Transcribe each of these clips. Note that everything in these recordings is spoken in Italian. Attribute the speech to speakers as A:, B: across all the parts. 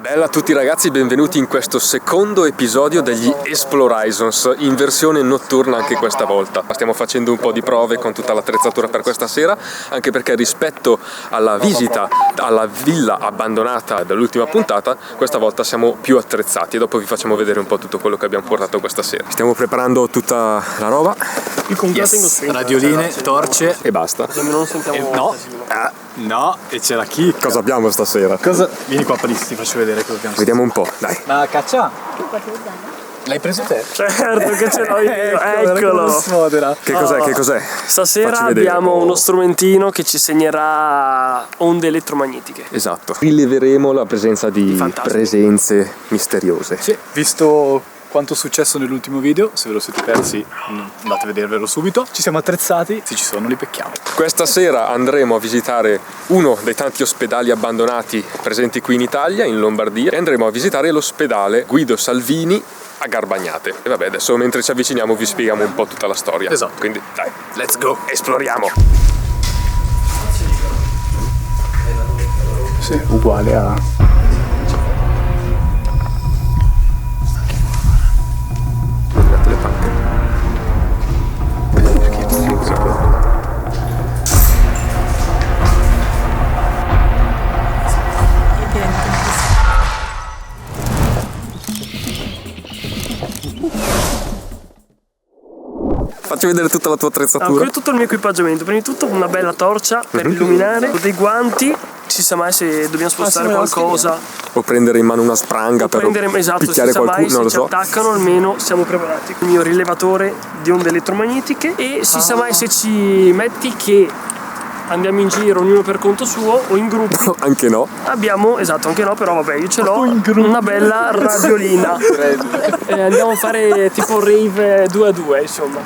A: Bella a tutti ragazzi, benvenuti in questo secondo episodio degli Esplorizons, in versione notturna anche questa volta. Stiamo facendo un po' di prove con tutta l'attrezzatura per questa sera, anche perché rispetto alla visita alla villa abbandonata dall'ultima puntata, questa volta siamo più attrezzati e dopo vi facciamo vedere un po' tutto quello che abbiamo portato questa sera. Stiamo preparando tutta la roba.
B: Radioline, torce
A: e basta.
B: non sentiamo no, e c'è la chicca.
A: Cosa abbiamo stasera?
B: Vieni qua Palissi, ti faccio vedere cosa abbiamo.
A: Vediamo un po', dai.
B: Ma caccia? L'hai preso te?
C: Certo che ce l'ho io, eccolo.
A: Che cos'è?
C: Stasera abbiamo uno strumentino che ci segnerà onde elettromagnetiche.
A: Esatto. Rileveremo la presenza di presenze misteriose.
B: Sì, visto quanto è successo nell'ultimo video, se ve lo siete persi andate a vedervelo subito. Ci siamo attrezzati, se ci sono li becchiamo.
A: Questa sera andremo a visitare uno dei tanti ospedali abbandonati presenti qui in Italia, in Lombardia, e andremo a visitare l'ospedale Guido Salvini a Garbagnate. E vabbè, adesso mentre ci avviciniamo vi spieghiamo un po' tutta la storia.
B: Esatto.
A: Quindi dai, let's go, esploriamo!
B: Sì, uguale a...
A: le panche. Facci vedere tutta la tua attrezzatura.
C: Qui è tutto il mio equipaggiamento. Prima di tutto una bella torcia per illuminare, dei guanti, ci sa mai se dobbiamo spostare qualcosa.
A: O prendere in mano una spranga per picchiare qualcuno, non lo so.
C: Se ci attaccano almeno siamo preparati. Il mio rilevatore di onde elettromagnetiche e si sa mai se ci metti che andiamo in giro ognuno per conto suo o in gruppo.
A: Anche no.
C: Abbiamo, esatto, anche no, però vabbè, io ce l'ho una bella radiolina. Andiamo a fare tipo rave 2 a 2, insomma.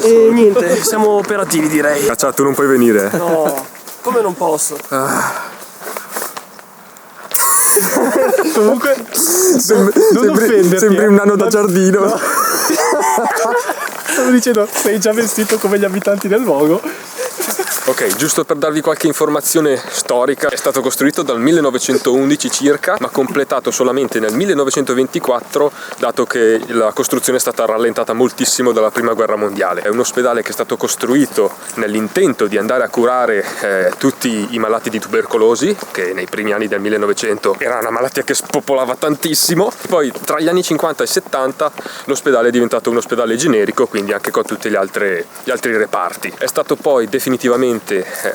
C: E niente, siamo operativi direi.
A: Caccia, tu non puoi venire.
C: No, come non posso?
B: Comunque,
A: sembri un nano da giardino.
B: No. Stavo dicendo, sei già vestito come gli abitanti del luogo.
A: Ok, giusto per darvi qualche informazione storica, è stato costruito dal 1911 circa, ma completato solamente nel 1924, dato che la costruzione è stata rallentata moltissimo dalla Prima Guerra Mondiale. È un ospedale che è stato costruito nell'intento di andare a curare tutti i malati di tubercolosi, che nei primi anni del 1900 era una malattia che spopolava tantissimo. Poi tra gli anni 50 e 70 l'ospedale è diventato un ospedale generico, quindi anche con tutti gli altri reparti. È stato poi definitivamente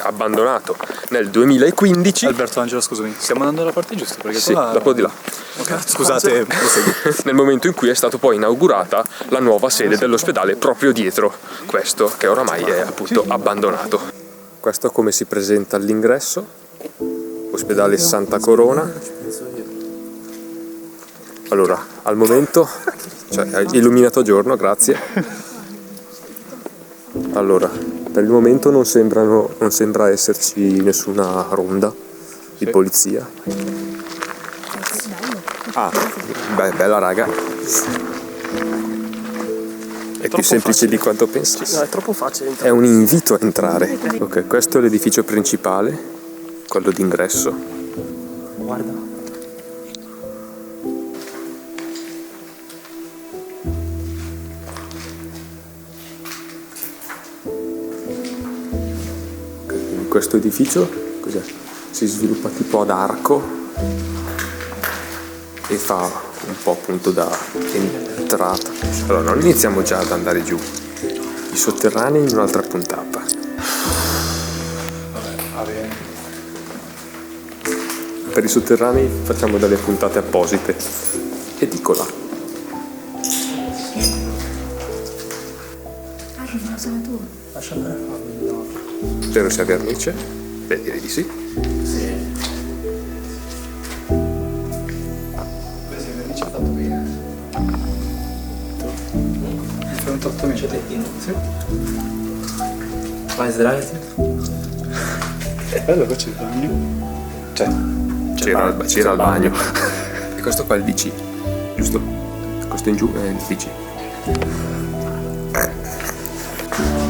A: abbandonato nel 2015.
B: Alberto, Angelo, scusami, stiamo andando alla parte giusta? Perché
A: sì, dopo di là.
B: Okay. Scusate,
A: nel momento in cui è stato poi inaugurata la nuova sede dell'ospedale proprio dietro questo, che oramai è appunto abbandonato. Questo come si presenta all'ingresso, ospedale Santa Corona. Allora, al momento, cioè, illuminato a giorno, grazie. Allora, per il momento non sembra esserci nessuna ronda di polizia. Ah, beh, bella raga. È più semplice di quanto pensassi.
C: No, è troppo facile.
A: È un invito a entrare. Ok, questo è l'edificio principale, quello d'ingresso.
C: Guarda.
A: Questo edificio cos'è? Si sviluppa tipo ad arco e fa un po' appunto da entrata. Allora non iniziamo già ad andare giù, i sotterranei in un'altra puntata. Per i sotterranei facciamo delle puntate apposite. Edicola.
D: Che non sono tu.
B: Lascia andare a farlo.
A: Spero sia vernice. Beh, direi di sì.
B: Sì. Questa vernice è fatto bene. Mi fai un trattamento? Sì.
E: Vai, sdraiati.
B: È bello, qua c'è il bagno.
A: C'era il bagno. E questo qua è il DC, giusto? Questo in giù è il DC.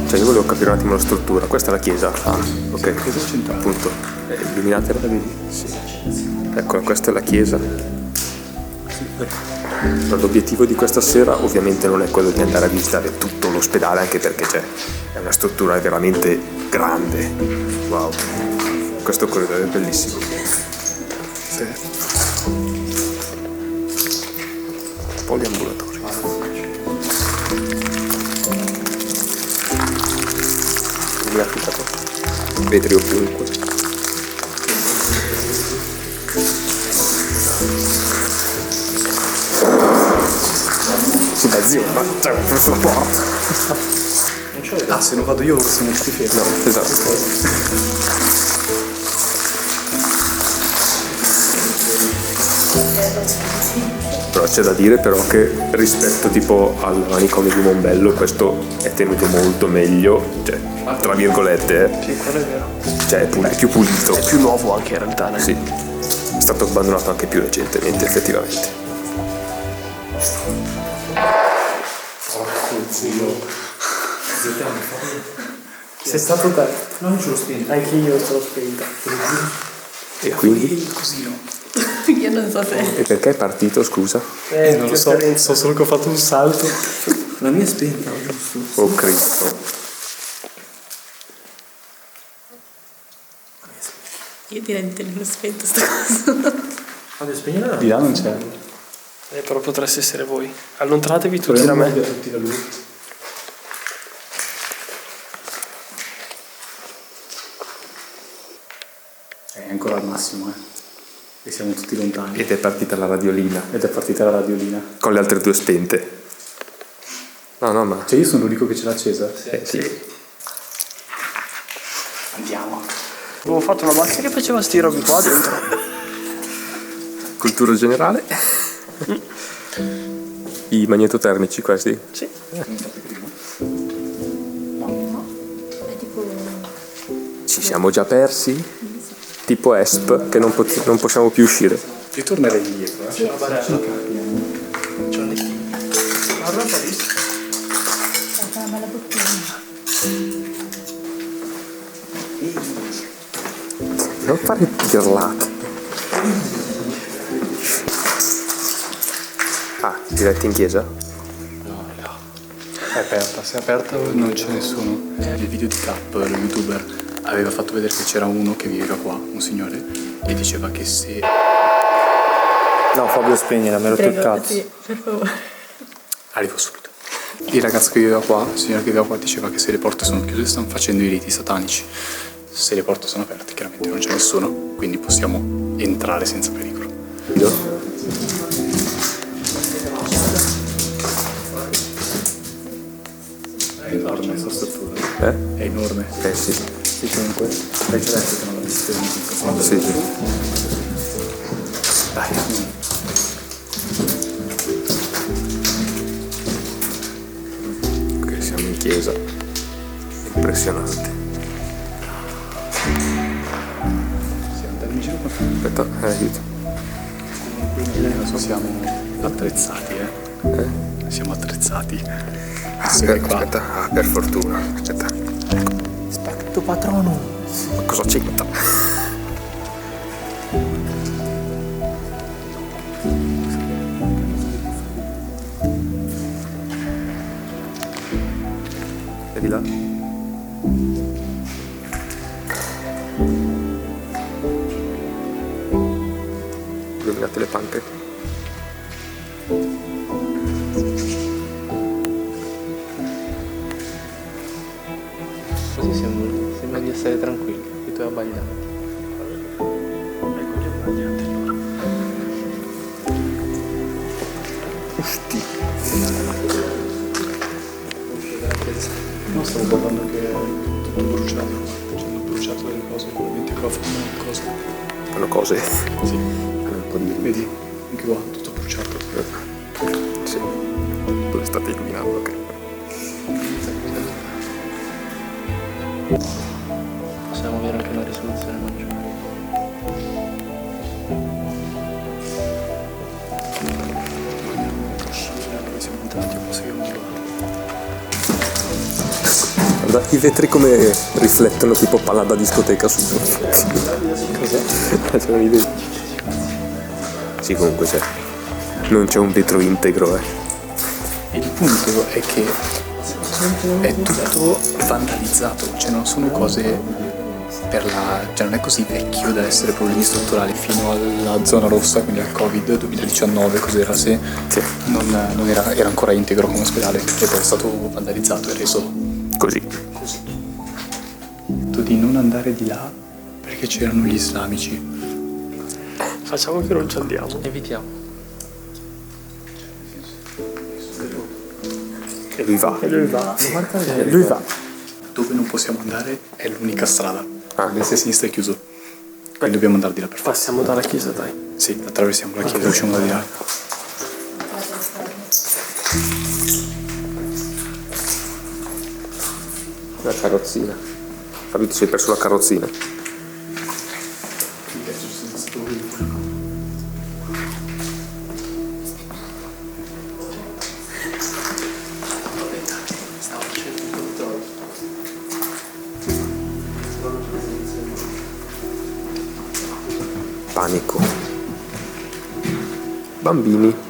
A: Cioè io volevo capire un attimo la struttura. Questa è la chiesa. Ah, ok.
B: Chiesa centrale.
A: Appunto. Illuminatela, vedi? Sì. Ecco, questa è la chiesa. L'obiettivo di questa sera ovviamente non è quello di andare a visitare tutto l'ospedale, anche perché è una struttura veramente grande. Wow. Questo corridoio è bellissimo.
B: Sì.
A: Poliambulatori. Vetri ovunque.
B: Sì, da zio, ma c'è un sulla porta. Ah, se non vado io siamo tutti fermi.
A: No, esatto. Però c'è da dire però che rispetto tipo al manicomio di Mombello questo è tenuto molto meglio, cioè tra virgolette,
C: Sì, quello è vero.
A: cioè è più pulito.
C: È più nuovo anche in realtà,
A: Sì, è stato abbandonato anche più recentemente effettivamente.
C: Sei stato te? No, non ce l'ho spenta. Anche io ce l'ho spenta.
A: E quindi?
B: Il cosino.
D: Io non so se...
A: E perché è partito, scusa?
B: Non lo so, so solo che ho fatto un salto.
E: La mia è spenta, giusto?
A: Oh Cristo.
D: Io direi di tenerlo spento sta cosa.
E: Vabbè, spegnila.
B: Di là non c'è.
C: Però potreste essere voi. Allontanatevi tutti da me.
B: Tutti da lui. È ancora al massimo, E siamo tutti lontani.
A: Ed è partita la radiolina
B: Ed è partita la radiolina.
A: con le altre due spente. No, ma...
B: Cioè io sono l'unico che ce l'ha accesa?
A: sì.
B: Andiamo.
C: Avevo fatto una macchina che faceva sti robi qua dentro.
A: Cultura generale. I magnetotermici questi?
C: Sì.
D: È tipo...
A: Ci siamo già persi? Tipo ESP che non possiamo più uscire.
B: Io tornerei indietro,
D: Sì.
C: C'è un lettino. Guarda qua lì.
D: È una bella bottiglia.
A: Non fare pirlate. Ah, diretti in chiesa?
B: È aperta, se è aperta non c'è nessuno. Nel video di Cap, lo youtuber, aveva fatto vedere che c'era uno che viveva qua, un signore, e diceva che se...
E: No, Fabio, spegnila, mi ha rotto il
D: Prego,
E: cazzo.
D: sì, per favore.
B: Arrivo subito. Il ragazzo che viveva qua, il signore che viveva qua, diceva che se le porte sono chiuse stanno facendo i riti satanici. Se le porte sono aperte, chiaramente non c'è nessuno, quindi possiamo entrare senza pericolo. È enorme questa struttura. È enorme.
A: Sì.
B: Sì, comunque, hai già detto che non la visite
A: Sì.
B: Dai.
A: Ok, siamo in chiesa. Impressionante.
B: Siamo andati in giro con...
A: Aspetta, aiuto.
B: Siamo attrezzati, Siamo attrezzati.
A: Aspetta, per fortuna. Aspetta.
E: Aspetto, patrono.
A: Ma cosa c'entra? Vedi là? Illuminate le panche.
E: Così sembra di essere tranquilli, che tu hai abbagliato.
B: No, stavo guardando che è tutto bruciato. Ci hanno bruciato delle cose, probabilmente cofano e cose.
A: Fanno cose.
B: Sì.
A: Hanno un po' di...
B: Vedi? Anche qua, tutto bruciato.
A: Sì. Dove state illuminando, ok.
E: Possiamo avere anche una risoluzione maggiore.
B: Dove siamo entrati, o proseguiamo di là?
A: Guarda, i vetri come riflettono tipo palla da discoteca su tutti. Cos'è? C'erano i vetri. Sì, comunque c'è. Non c'è un vetro integro,
B: Il punto è che è tutto vandalizzato, cioè non sono cose cioè non è così vecchio da essere problemi strutturali. Fino alla zona rossa, quindi al Covid 2019, cos'era, se non era ancora integro come ospedale, e poi è stato vandalizzato e reso
A: così.
B: Detto di non andare di là perché c'erano gli islamici.
C: Facciamo che non ci andiamo.
E: Evitiamo.
A: E lui va.
B: Lui va. Dove non possiamo andare è l'unica strada. Destra e sinistra è chiuso. Quindi dobbiamo andare di là per forza.
C: Passiamo dalla chiesa, dai.
B: Sì, attraversiamo la chiesa e usciamo da di là.
A: La carrozzina. Fabio, ti sei perso la carrozzina. Panico. Bambini.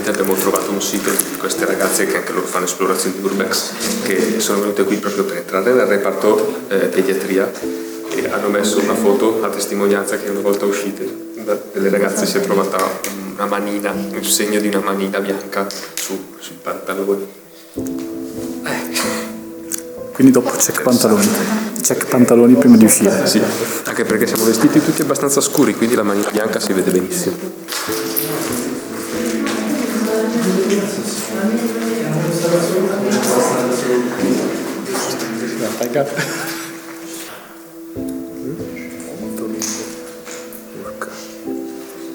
A: Abbiamo trovato un sito di queste ragazze che anche loro fanno esplorazioni di urbex, che sono venute qui proprio per entrare nel reparto pediatria, e hanno messo una foto a testimonianza che una volta uscite delle ragazze si è trovata una manina, un segno di una manina bianca sui pantaloni.
B: Quindi dopo check pantaloni prima di uscire.
A: Sì, anche perché siamo vestiti tutti abbastanza scuri, quindi la manina bianca si vede benissimo.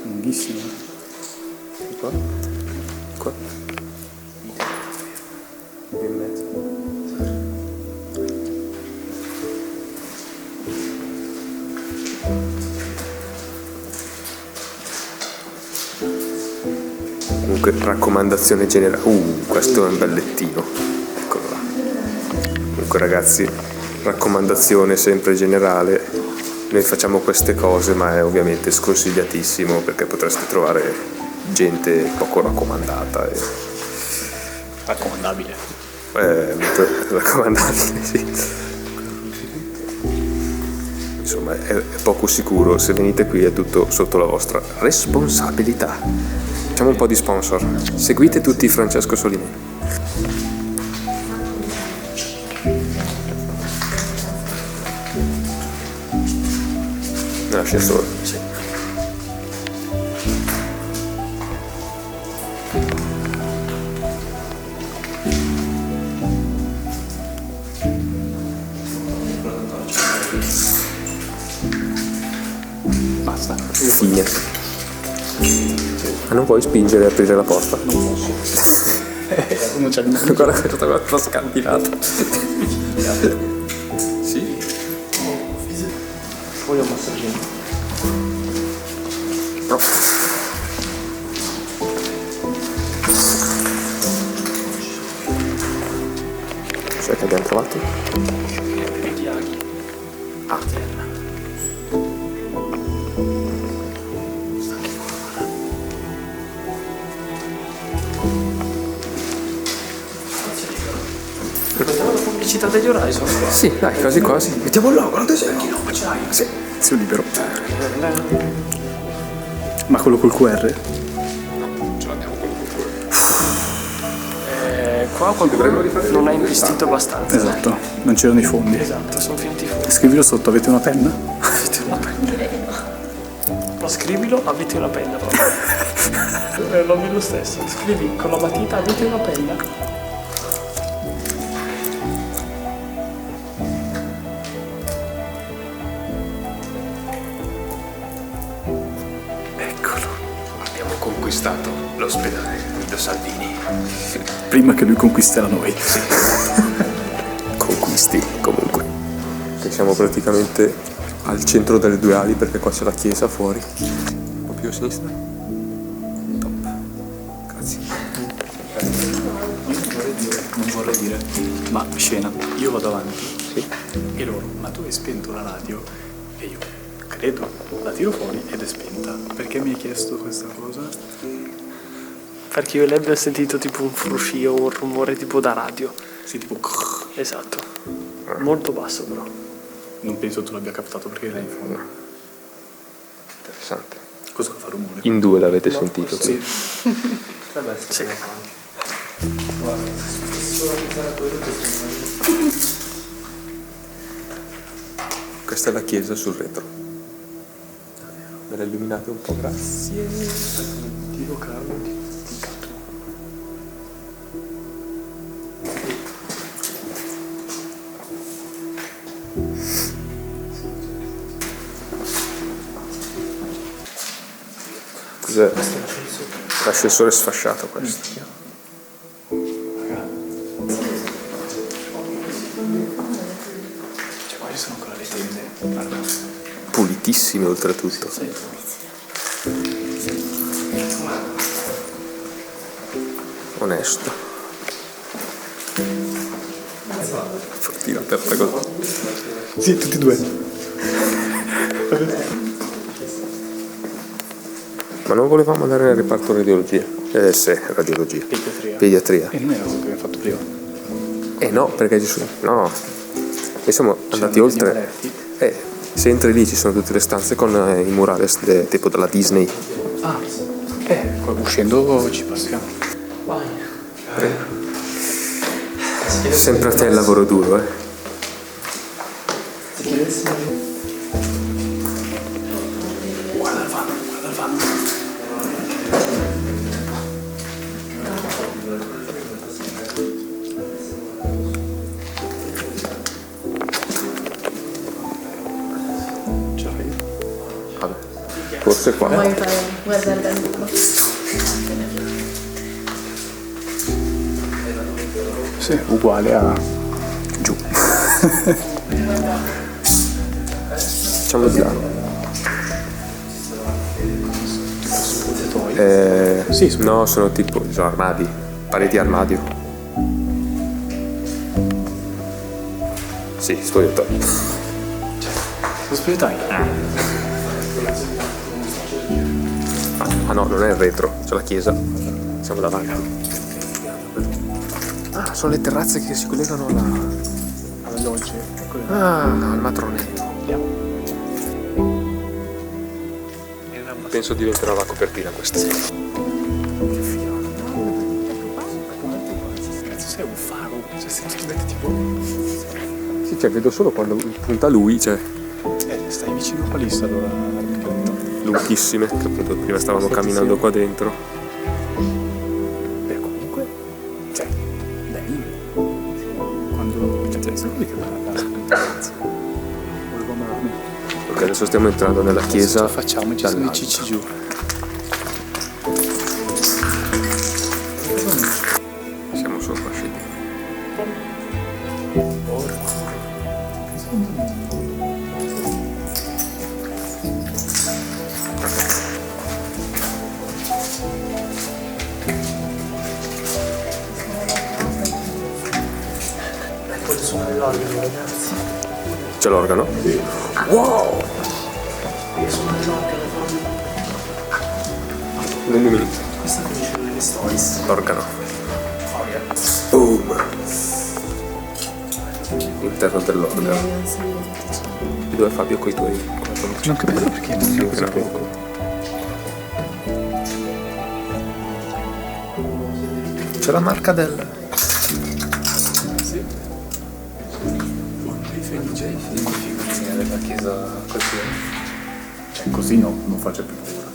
B: Lunghissimo.
A: Qua? Qua? In mezzo. Comunque, raccomandazione generale. Questo è un bel lettino. Eccolo là. Comunque ragazzi, raccomandazione sempre generale. Noi facciamo queste cose, ma è ovviamente sconsigliatissimo perché potreste trovare gente poco raccomandata.
B: Raccomandabile.
A: Raccomandabile, sì. Insomma, è poco sicuro. Se venite qui è tutto sotto la vostra responsabilità. Facciamo un po' di sponsor. Seguite tutti Francesco Solimeni. Nell'ascensore. Sì.
B: Basta.
A: Fine. Ma non puoi spingere e aprire la porta?
B: Non posso. Non c'è niente.
A: Guarda questa cosa scandinata. Sì.
E: Poi ho massaggino.
A: No. Cos'è che abbiamo trovato? Ah.
C: Pubblicità degli Horizon.
A: Sì, dai, quasi quasi. Mettiamo il logo, non ti sei?
B: Sì, zio libero. Ma quello col QR?
C: Qua qualcuno non ha investito abbastanza.
B: Esatto, non c'erano i fondi.
C: Esatto, sono finiti i fondi.
B: Scrivilo sotto, avete una penna?
C: Avete una penna. Ma scrivilo, avete una penna proprio. Lo vedo lo stesso. Scrivi con la matita, avete una penna.
A: Abbiamo conquistato l'ospedale Guido Salvini.
B: Prima che lui conquisterà noi.
A: Conquisti, comunque. Che siamo praticamente al centro delle due ali perché qua c'è la chiesa fuori. Un po' più a sinistra. Top. Grazie.
B: vorrei dire, ma scena, io vado avanti e loro, ma tu hai spento la radio? E io, credo, la tiro fuori ed è spenta. Perché mi hai chiesto questa cosa?
C: Perché io e lei abbiamo sentito tipo un fruscio, un rumore tipo da radio.
B: Sì, tipo...
C: Esatto. Molto basso però.
B: Non penso tu l'abbia captato perché lei in fondo.
A: Interessante.
B: Cosa fa rumore?
A: In due l'avete sentito?
B: Sì.
C: Sì.
A: Questa è la chiesa sul retro. Me la illuminate un po', grazie.
B: Tiro cavo di gatto.
A: Cos'è? L'ascensore sfasciato questo.
B: Cioè, qua ci sono ancora le tende. Guarda.
A: Pulitissime oltretutto. Onesto. Fortina aperta così.
B: Sì, tutti e due.
A: Ma non volevamo andare nel reparto radiologia? Sì, radiologia. Pediatria.
B: E non era quello che abbiamo fatto prima.
A: No, perché ci sono... No. Noi siamo andati oltre. Se entri lì ci sono tutte le stanze con i murales tipo della Disney.
B: Ah, qua uscendo ci passiamo.
A: Sempre a te il lavoro duro,
B: Guarda il van, guarda il van. Ce la fai?
A: Vabbè. Forse qua.
D: Vuoi fare guardare dal buco?
B: Sì, uguale a giù.
A: Facciamo di là.
B: Sì,
A: No, sono tipo armadi. Pareti armadio. Sì, spogliatoio.
B: Lo spogliatoio?
A: Ah no, non è il retro, c'è la chiesa. Siamo davanti. Ah, sono le terrazze che si collegano
B: Alla dolce.
A: al matronello. Penso diventerà la copertina questa.
B: Sei un faro, cioè se tu ti metti tipo...
A: Sì, cioè vedo solo quando punta lui, cioè
B: stai vicino a lista allora.
A: lunghissime, che appunto prima stavamo camminando qua dentro.
B: Beh, comunque, cioè, bello. Quando... Cioè, sono quelli che vanno a casa. Volevo amarmi.
A: Ok, adesso stiamo entrando nella chiesa.
B: Facciamo, ci sono i
A: dall'alto.
B: cicci giù.
A: Siamo sopra, scendi.
E: Voglio suonare l'organo, ragazzi.
A: C'è l'organo?
E: Wow! Voglio suonare l'organo.
A: Lo illumini.
E: Questa come dicevo nelle stories.
A: L'organo. Boom! L'interno dell'organo. E dove Fabio coi tuoi?
B: Non capisco perché non lo sapevo.
A: C'è la marca del...
B: Della chiesa così. Cioè così no, non faccio più paura.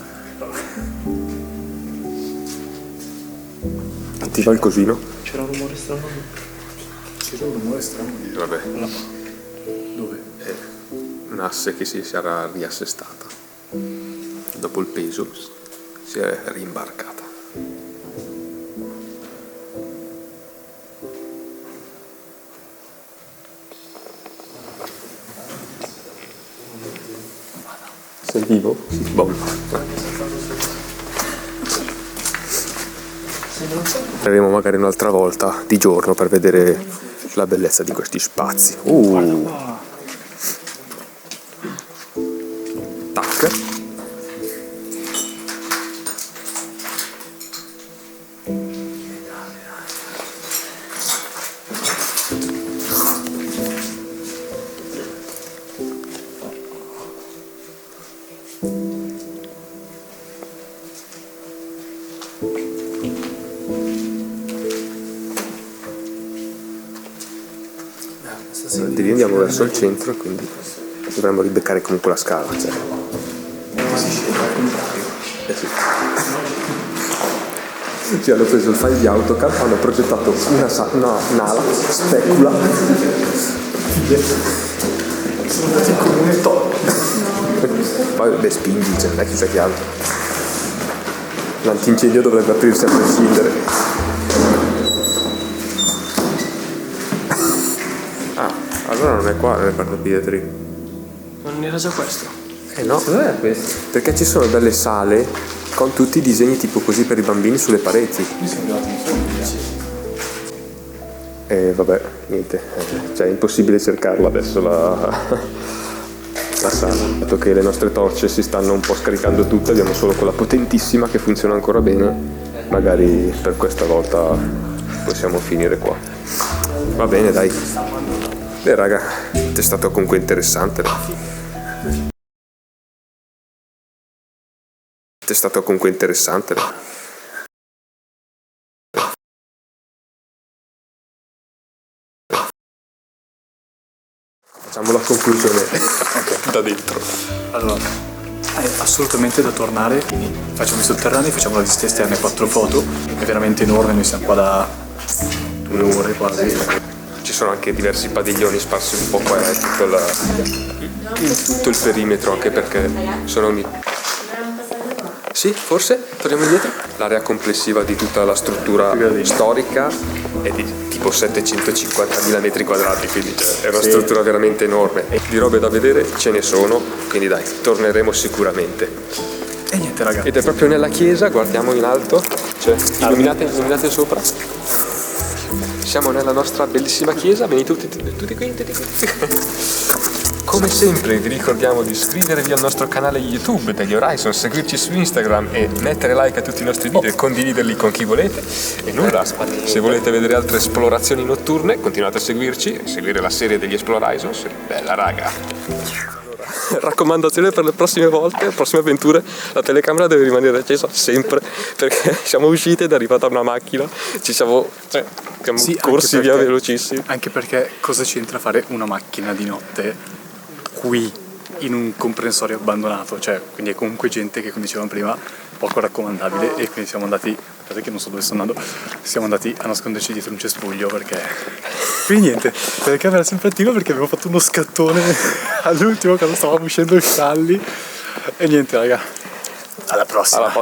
A: Ti fa il cosino?
E: C'era un rumore strano.
B: C'era un rumore strano.
A: Vabbè,
B: Dove?
A: un'asse che si sarà riassestata. Dopo il peso si è rimbarcata. Sei vivo? Sì. Boh. Andremo magari un'altra volta di giorno per vedere la bellezza di questi spazi. Tac. Di lì andiamo verso il centro e quindi dovremmo ribeccare comunque la scala. Cioè. Sì, hanno preso il file di AutoCAD, hanno progettato un'ala specula. Sono andati in comune top. Poi beh, spingi, cioè non è chissà che altro. L'antincendio dovrebbe aprirsi a prescindere. Allora non è qua il reparto Pietri.
C: Non era già questo?
A: No, cos'è questo? Perché ci sono delle sale con tutti i disegni tipo così per i bambini sulle pareti. E vabbè, niente, cioè è impossibile cercarla adesso la sala. Dato che le nostre torce si stanno un po' scaricando tutte, abbiamo solo quella potentissima che funziona ancora bene. Magari per questa volta possiamo finire qua. Va bene, dai. Raga, è stato comunque interessante. È stato comunque interessante. Facciamo la conclusione da dentro.
B: Allora, è assolutamente da tornare, quindi facciamo i sotterranei, facciamo la visita esterna e 4 foto, è veramente enorme, noi siamo qua da 2 ore quasi.
A: Ci sono anche diversi padiglioni sparsi un po' qua in tutto il perimetro, anche perché sono Sì, forse? Torniamo indietro? L'area complessiva di tutta la struttura storica è di tipo 750.000 metri quadrati, quindi è una struttura veramente enorme. Di robe da vedere ce ne sono, quindi dai, torneremo sicuramente.
B: E niente ragazzi.
A: Ed è proprio nella chiesa, guardiamo in alto, cioè illuminate sopra. Siamo nella nostra bellissima chiesa, venite tutti qui. Come sempre vi ricordiamo di iscrivervi al nostro canale YouTube degli Horizon, seguirci su Instagram e mettere like a tutti i nostri video e condividerli con chi volete. E nulla, se volete vedere altre esplorazioni notturne continuate a seguirci e seguire la serie degli Horizon. Bella raga! Raccomandazione per le prossime volte, le prossime avventure, la telecamera deve rimanere accesa sempre, perché siamo usciti ed è arrivata una macchina, siamo corsi via velocissimi.
B: Anche perché cosa c'entra fare una macchina di notte qui in un comprensorio abbandonato? Cioè, quindi è comunque gente che, come dicevamo prima, poco raccomandabile, e quindi siamo andati, guardate che non so dove sto andando, siamo andati a nasconderci dietro un cespuglio perché... Quindi niente, la telecamera è sempre attiva perché abbiamo fatto uno scattone all'ultimo quando stavamo uscendo i scialli. E niente raga, alla prossima.